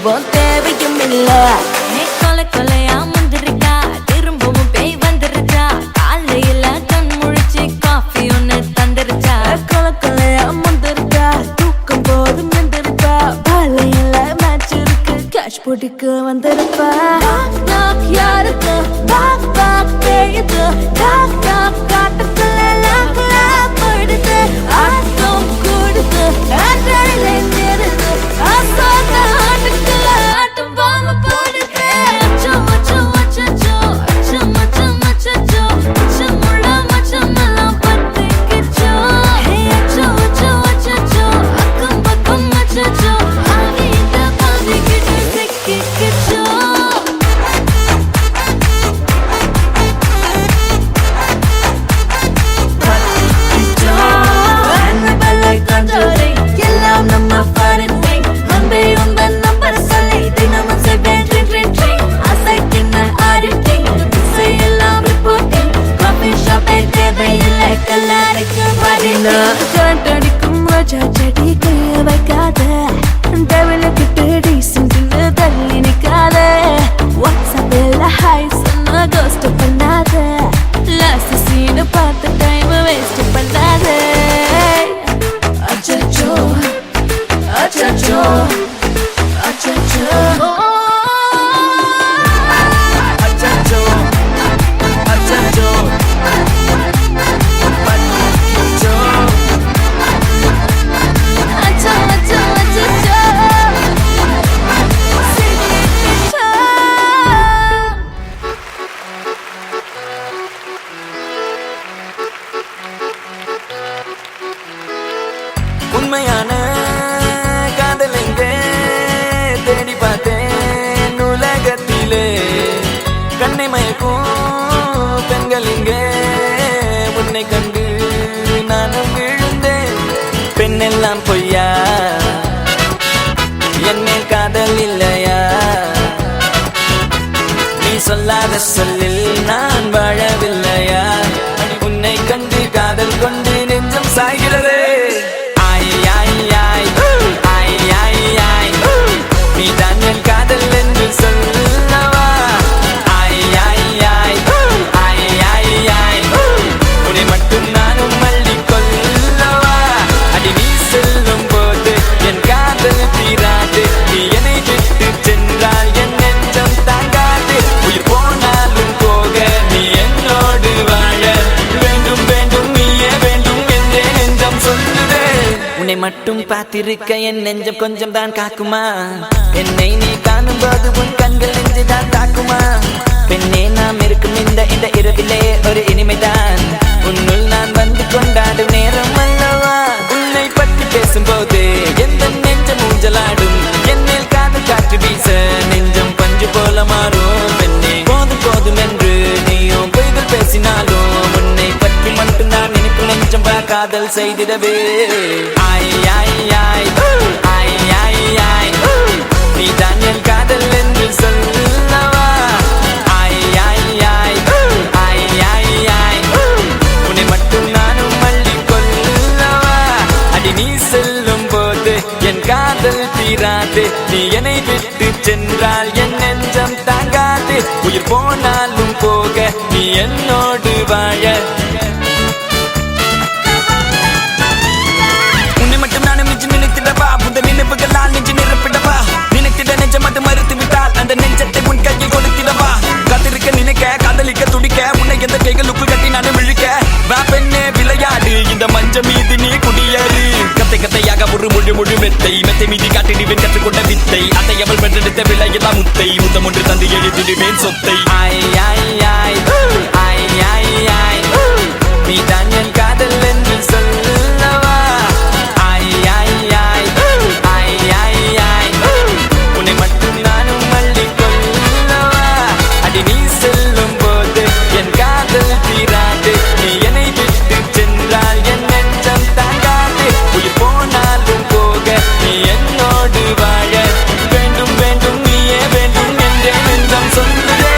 எதுவும் தேவையும் இல்ல. கொலை கொலையா முந்திருக்கா, திரும்பவும் பேய் வந்துருச்சா, காலையில கண் முழிச்சு காஃபி ஒண்ணு தந்துருச்சா. கொலை கொலையா முந்திருக்கா, தூக்கம் போது முந்திருக்கா, காலையில மேட்ச் இருக்கு, கேஷ் போட்டுக்கு வந்திருப்பா. யாருக்கு பாக் பாக் பேயுது, டாக் டாக் காட்டுக்குள்ள லாக்குல போயிடுது, ஆட்டம் கூடுது, ஆட்டாடிலே நேருது, ஆசாத ஆட்டுக்குள்ள ஆட்டம் பாம போடுது. அச்சம் அச்சம் அச்சச்சோ, அச்சம் அச்சம் அச்சச்சோ, அச்சமுள்ள மச்சமெல்லாம் பத்திக்கிச்சோ. அச்சம் அச்சம் அச்சச்சோ, அக்கம் பக்கம் அச்சச்சோ, ஆகிட்ட பாதிக்கிட்டு சிக்கிக்கிச்சோ. எல்லாம் நம்ம பாருங்க, அன்பே உந்தன் நம்பர் சொல்லி தினமும் செய்வேன் ட்ரிங் ட்ரிங் ட்ரிங். அசைக்கின்ன ஆடிட்டிங், இசையெல்லாம் ரிப்போர்ட்டிங், காஃபி ஷாப்பே தேவையில்லை, கல்லாரைக்கு வரல. கரண்ட் அடிக்கும் ரோஜா செடி கைய வைக்காத, டெவலப்பிட்டு டீசென்ட்னு தள்ளி நிக்காத, வாட்ஸ்அப்பில் ஹாய் சொன்ன கோஸ்ட் பண்ணாத, லாஸ்ட் சீன் பார்த்த டைம் வேஸ்ட் பண்ணாத. Achacho, achacho, achacho, achacho, achacho, achacho, achacho, achacho. உண்மையான காதல் எங்கே தேடி பார்த்தேன் உலகத்திலே, கண்ணை மயக்கும் பெண்கள் இங்கே, உன்னை கண்டு நானும் விழுந்தேன். பெண்ணெல்லாம் பொய்யா, என்னை காதல் இல்லையா, நீ சொல்லாத சொல்லில் நான் வாழவில்லையா, உன்னை கண்டு காதல் கொண்டு நெஞ்சம் சாய்கிறது. காதல் என்று சொல்லவா, உன்னை மட்டும் நானும் மல்லி கொள்ளவா, அடி நீ செல்லும் போது என் காதல் தீராது, நீ என்னை விட்டு சென்றால் என் நெஞ்சம் தாங்காது, உயிர் போனாலும் போக நீ என்னோடு வாழ வேண்டும் வேண்டும், நீயே வேண்டும் என்றே நெஞ்சம் சொல்லுதே. உன்னை மட்டும் பார்த்திருக்க என் நெஞ்சம் கொஞ்சம் தான் காக்குமா, என்னை நீ காணும் போது உன் கண்கள் நெஞ்சு தான் தாக்குமா. பெண்ணே நாம் இருக்கும் இந்த இரவிலே ஒரு இனிமைதான், உன்னுள் நான் வந்து கொண்டாடும் நேரம் அல்லவா. உன்னை பற்றி பேசும்போது எந்த நெஞ்சம் ஊஞ்சலாடும், என்னில் காதல் காற்று வீச நெஞ்சம் பஞ்சு போல மாறும். பெண்ணே போதும் போதும் என்று நீயும் பொய்கள் பேசினாலும், உன்னை பற்றி மட்டும் நான் நினைக்கும் நெஞ்சம் காதல் செய்திடவே. ஆய் ஆய் ஆய் ஆய் ஆய் ஆய், நீதான் என் காதல் என்று சொல்லவா, ஆய் ஆய் ஆய் ஆய் ஆய் ஆய், உன்னை மட்டும் நானும் மல்லி கொள்ளவா, அடி நீ செல்லும் போது என் காதல் தீராது, நீ என்னை விட்டு சென்றால் என் நெஞ்சம் தாங்காது, உயிர் போனாலும் போக நீ என்னோடு வாழ. உன்னை மட்டும் நானும் மிஞ்சி நினைத்திடவா, புத நினைவுகளால் நெஞ்சு நிரப்பிடவா, நினைத்திட நெஞ்சம் அது மறுத்து விட்டால் அந்த நெஞ்சத்தை உன் கையில் கொடுத்திடவா. காத்திருக்க நினைக்க காதலிக்க துடிக்க, உன்னை எந்த கைகளுக்குள் கட்டி நானும் விழிக்க, வா பெண்ணே விளையாடு இந்த மஞ்சள் மீது நீ குடியேறு. கத்தை கத்தையாக ஒரு முழு முழு மெத்தை மெத்தை மீதி காட்டி நீ கற்றுக்கொண்ட வித்தை, அதை அவள் வென்றெடுத்த விலையெல்லாம் முத்தை, முத்தம் ஒன்று தந்து எழுதிடுவேன் சொத்தை. ஆய் ஆய் ஆய் ஆய் ஆய் ஆய், நீதான் என் காதல் என்று சொல்லவா, ஆய் ஆய் ஆய் ஆய் ஆய் ஆய், உன்னை மட்டும் நானும் மல்லி கொள்ளவா, அடி நீ செல்லும் போது என் காதல் தீராது, நீ என்னை விட்டு சென்றால் என் நெஞ்சம் தாங்காது, உயிர் போனாலும் போக நீ என்னோடு வாழ வேண்டும் வேண்டும், நீயே வேண்டும் என்றே நெஞ்சம் சொல்லுதே.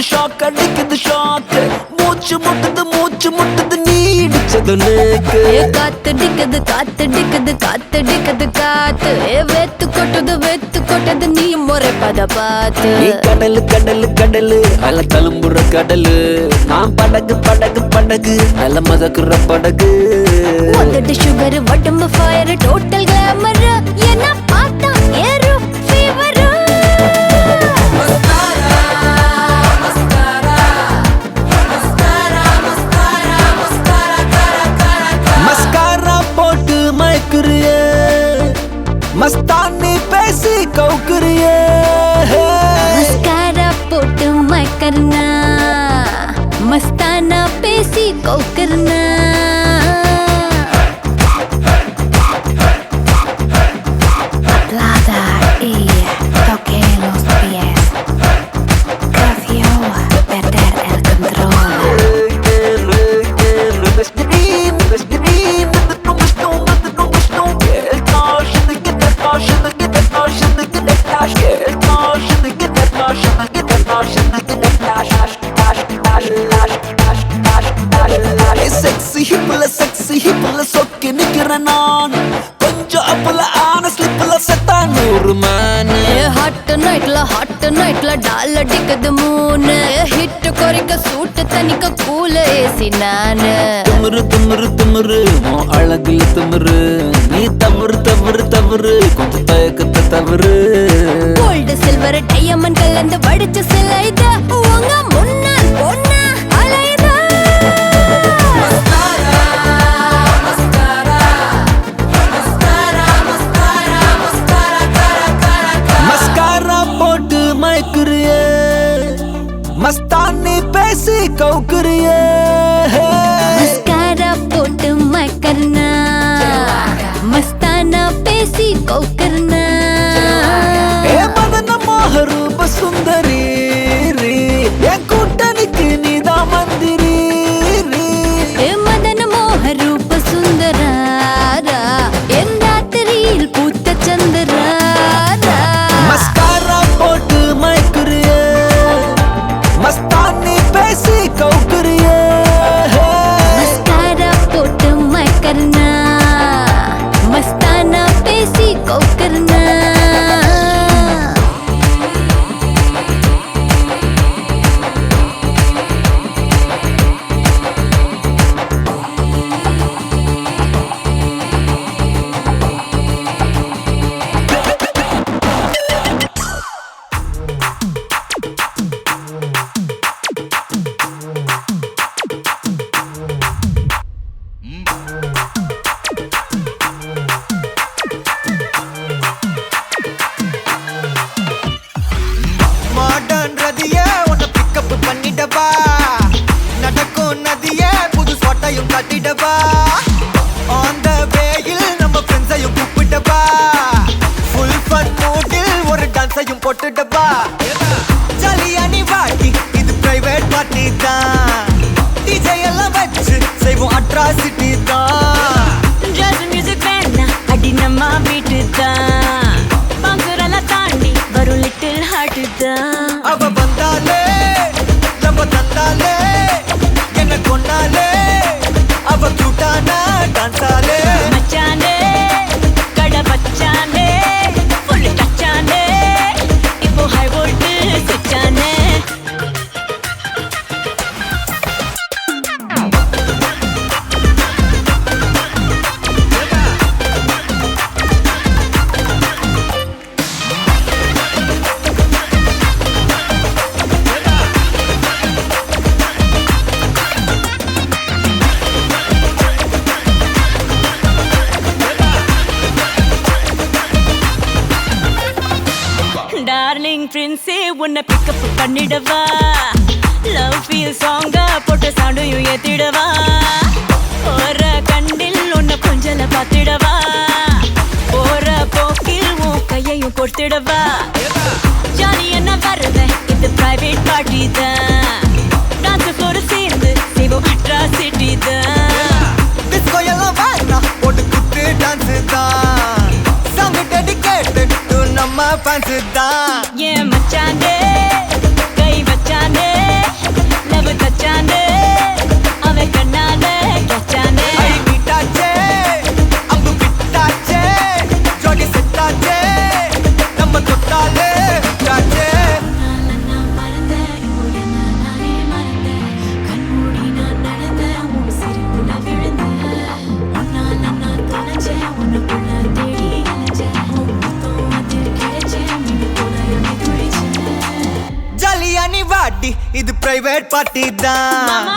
ஷாக் அடிக்குது ஷாக் மூச்சு முட்டுது நீ இடிச்சது நேக்கு காத்தடிக்குது காத்தடிக்குது காத்தடிக்குது காத்து வெத்து கொட்டது நீ முறைப்பத பார்த்து நீ கடலு அல தழும்புற கடலு நான் படகு அல மதக்குற படகு உதட்டு சுகர் உடம்பு ஃபயர் டோட்டல் கிளாமர் என்ன பார்த்தா ஏறு ஃபீவர் மஸ்காரா போட்டு மயக்குறியே மஸ்தானி பேசி கவுக்குறியே मस्कारा पोट मैं करना मस्ताना पेसी को करना Plata y toque los pies Cafio perder el control sexy hipla சொக்கி நிக்கிறேன் நான் கொஞ்சம் அப்பல ஆன ஸ்லிப்ல செத்தா 100 man ஹாட் நைட்ல டால் அடிக்குது மூணு ஹிட் குறைக்க சூட்டு தனிக்க கூல ஏசி நானு திமிரு உன் அழகுல திமிரு நீ தவறு கொஞ்சம் தயக்கத்தை தவறு கோல்டு சில்வர் டைமண்ட் கலந்து வடிச்ச சிலைத உங்க முன்னால் பொண்ணா அலைதா மஸ்காரா போட்டு மயக்குறியே மஸ்தானி பேசி கவுக்குறியே मस्कारा पोट मैं करना मस्ताना पेसी को करना ஏ மதன மோகரூப சுந்தரி என் கூட்டணிக்கு நீதான் மந்திரி ए मदन मोह रूप सुंदरारा एंदातरील पूत चंद्रारा மஸ்காரா போட்டு மயக்குறியே மஸ்தானி பேசி கவுக்குறியே मस्कारा पोट मैं करना मस्ताना पेसी को करना மாடர்ன் ரதியே உன்னை பிக்கப் பண்ணிடவா நடக்கும் நதியே புது சொட்டையும் கட்டிடவா ஆன் த வேயில் நம்ம ஃப்ரெண்ட்ஸையும் கூப்பிடவா ஃபுல் ஃபன் மூடில் ஒரு டான்ஸையும் போட்டுடவா ஜாலியா நீ வாட்டி இது பிரைவேட் பார்ட்டி தான் டிஜே எல்லாம் வச்சு செய்வோம் அட்ராசிட்டி தான் ஜாஸ் மியூசிக் வேணா அடி நம்ம வீட்டு தான் பங்குரெல்லாம் தாண்டி வரும் லிட்டில் ஹார்ட் தான் அவ வந்தாலே நம்ம தந்தாலே என்ன கொண்டாலே அவ கூட்டானா டான்ஸாலே மச்சானே கடை வச்சானே ஃபுல் டச்சானே இப்போ ஹை வோல்ட் சுச்சானே டார்லிங் பிரின்ஸே உன்னை பிக்கப் பண்ணிடவா லவ் ஃபீல் சாங்கா போட்ட சவுண்டையும் ஏத்திடவா போற கண்டில் உன்னை கொஞ்சல பார்த்திடவா போற போக்கில் உன் கையையும் கொடுத்திடவா ஜாலி என்ன வருவேன் இது பிரைவேட் பார்ட்டி தான் டான்ஸ் ஃப்ளோர் சேர்ந்து செய்வோம் அட்ராசிட்டி தான் டிஸ்கோ எல்லாம் வாங்க போட்டு குத்து டான்ஸ் தான் சாங் டெடிகேட்டட் டு நம்ம ஃபேன்ஸ் தான் ஏன் மச்சானே கை வச்சானே வரியா நீ வாடி இது பிரைவேட் பார்ட்டி தான் மாமா.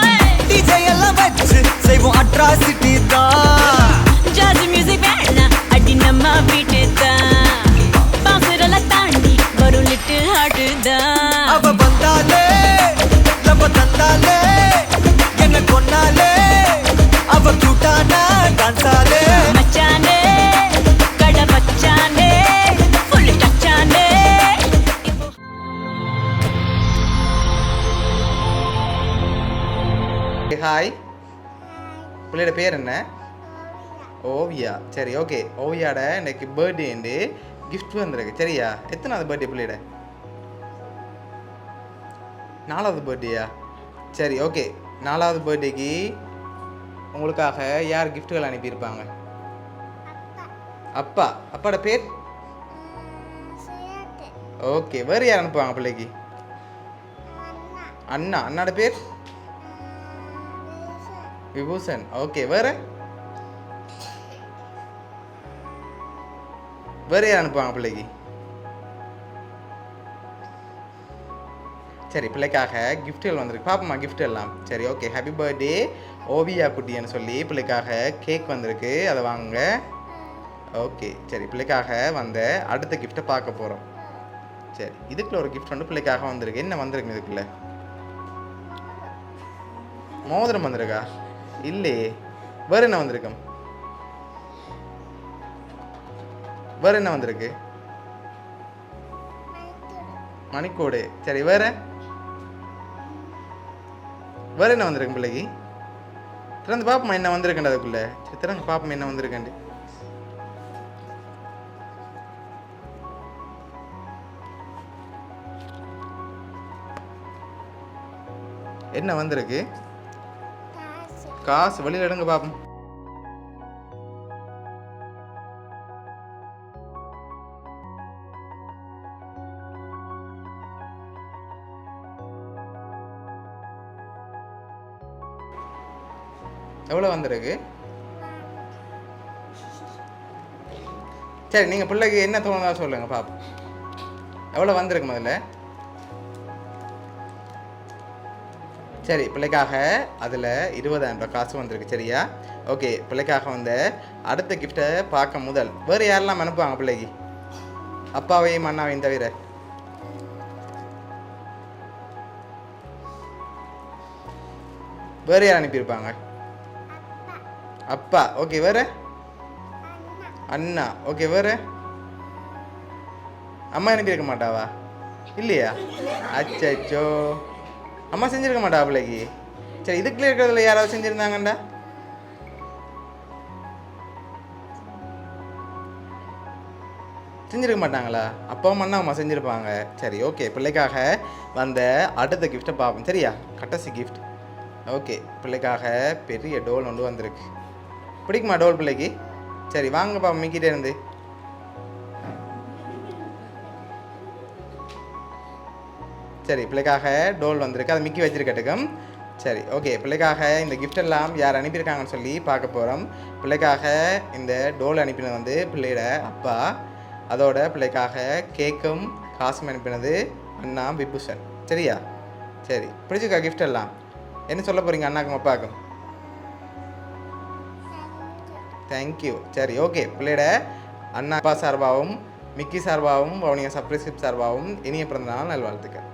டிஜே எல்லாம் வச்சு செய்வோம் அட்ராசிட்டி தான் ஜாஸ் மியூசிக் வேணாம் அடி நம்ம வீட்டு தான் பாசுரெல்லாம் தாண்டி வரும் லிட்டில் ஹார்ட் தான் அவ வந்தாலே நம்ம தந்தாலே என்ன கொன்னாலே அவ கூட்டானா டான்ஸாலே மச்சானே கடை பச்சானே ஃபுல் டச்சானே ஹாய் பிள்ளையோட பேர் என்ன ஓவியா சரி ஓகே ஓவியாட இன்னைக்கு பர்த்டேண்டு கிஃப்ட் வந்திருக்கு சரியா எத்தனாவது பர்த்டே பிள்ளையோட 4வது பர்த்டேயா சரி ஓகே 4வது பர்த்டேக்கு உங்களுக்காக யார் கிஃப்ட்டுகள் அனுப்பியிருப்பாங்க அப்பா அப்பாவோட பேர் ஓகே வேறு யார் அனுப்புவாங்க பிள்ளைக்கு அண்ணா அண்ணாட பேர் விபூஷன் ஓகே வேற யார் அனுப்புவாங்க பிள்ளைக்கு சரி பிள்ளைக்காக கிஃப்ட்டுகள் வந்திருக்கு பாப்போமா கிஃப்ட் எல்லாம் சரி ஓகே ஹாப்பி பர்த்டே ஓவியா குட்டின்னு சொல்லி பிள்ளைக்காக கேக் வந்திருக்கு அதை வாங்க ஓகே சரி பிள்ளைக்காக வந்த அடுத்த கிஃப்ட்டை பார்க்க போகிறோம் சரி இதுக்குள்ள ஒரு கிஃப்ட் வந்து பிள்ளைக்காக வந்திருக்கு என்ன வந்திருக்கு இதுக்குள்ள மோதிரம் வந்திருக்கா இல்லையே வேறு என்ன வந்திருக்கும் வேறு என்ன வந்திருக்கு மணிக்கோடு சரி வேற என்ன வந்திருக்கு பிள்ளைக்கு திறந்து பாப்போமா என்ன வந்திருக்கேன் அதுக்குள்ள சரி திறந்து பாப்போம் என்ன வந்திருக்கேன் என்ன வந்திருக்கு காசு வெளியில் எடுங்க பாப்போம் எவ்வளோ வந்திருக்கு சரி நீங்கள் பிள்ளைக்கு என்ன தோணுதா சொல்லுங்க பாப்போம் எவ்வளோ வந்திருக்கு முதல்ல சரி பிள்ளைக்காக அதில் 20,000 ரூபாய் காசு வந்திருக்கு சரியா ஓகே பிள்ளைக்காக வந்த அடுத்த கிஃப்ட்டை பார்க்க முதல் வேறு யாரெல்லாம் அனுப்புவாங்க பிள்ளைக்கு அப்பாவையும் அண்ணாவையும் தவிர வேறு யார் அனுப்பியிருப்பாங்க அப்பா ஓகே வேறு அண்ணா ஓகே வேறு அம்மா அனுப்பியிருக்க மாட்டாவா இல்லையா அச்சோ அம்மா செஞ்சிருக்க மாட்டா பிள்ளைக்கு சரி இதுக்குள்ளே இருக்கிறதுல யாராவது செஞ்சுருந்தாங்கண்டா செஞ்சிருக்க மாட்டாங்களா அப்பாவும் அண்ணா அம்மா செஞ்சுருப்பாங்க சரி ஓகே பிள்ளைக்காக வந்த அடுத்த கிஃப்ட்டை பார்ப்போம் சரியா கடைசி கிஃப்ட் ஓகே பிள்ளைக்காக பெரிய டோல் ஒன்று வந்திருக்கு பிடிக்குமா டோல் பிள்ளைக்கு சரி வாங்க பாப்பா மிக்கிட்டே இருந்து சரி பிள்ளைக்காக டோல் வந்திருக்கு அதை மிக்கி வச்சிருக்கட்டுக்கும் சரி ஓகே பிள்ளைக்காக இந்த கிஃப்ட் எல்லாம் யார் அனுப்பியிருக்காங்கன்னு சொல்லி பார்க்க போகிறோம் பிள்ளைக்காக இந்த டோல் அனுப்பினது வந்து பிள்ளையோட அப்பா அதோட பிள்ளைக்காக கேக்கும் காசும் அனுப்பினது அண்ணா விபூஷன் சரியா சரி பிடிச்சிருக்கா கிஃப்ட் எல்லாம் என்ன சொல்ல போகிறீங்க அண்ணாக்கும் அப்பாவுக்கும் தேங்க்யூ சரி ஓகே பிள்ளையோட அண்ணா அப்பா சார்பாகவும் மிக்கி சார்பாகவும் வவுனியா சப்ரைஸ்கிரிப்ட் சார்பாகவும் இனிய பிறந்த நாள் நல்வாழ்த்துக்கள்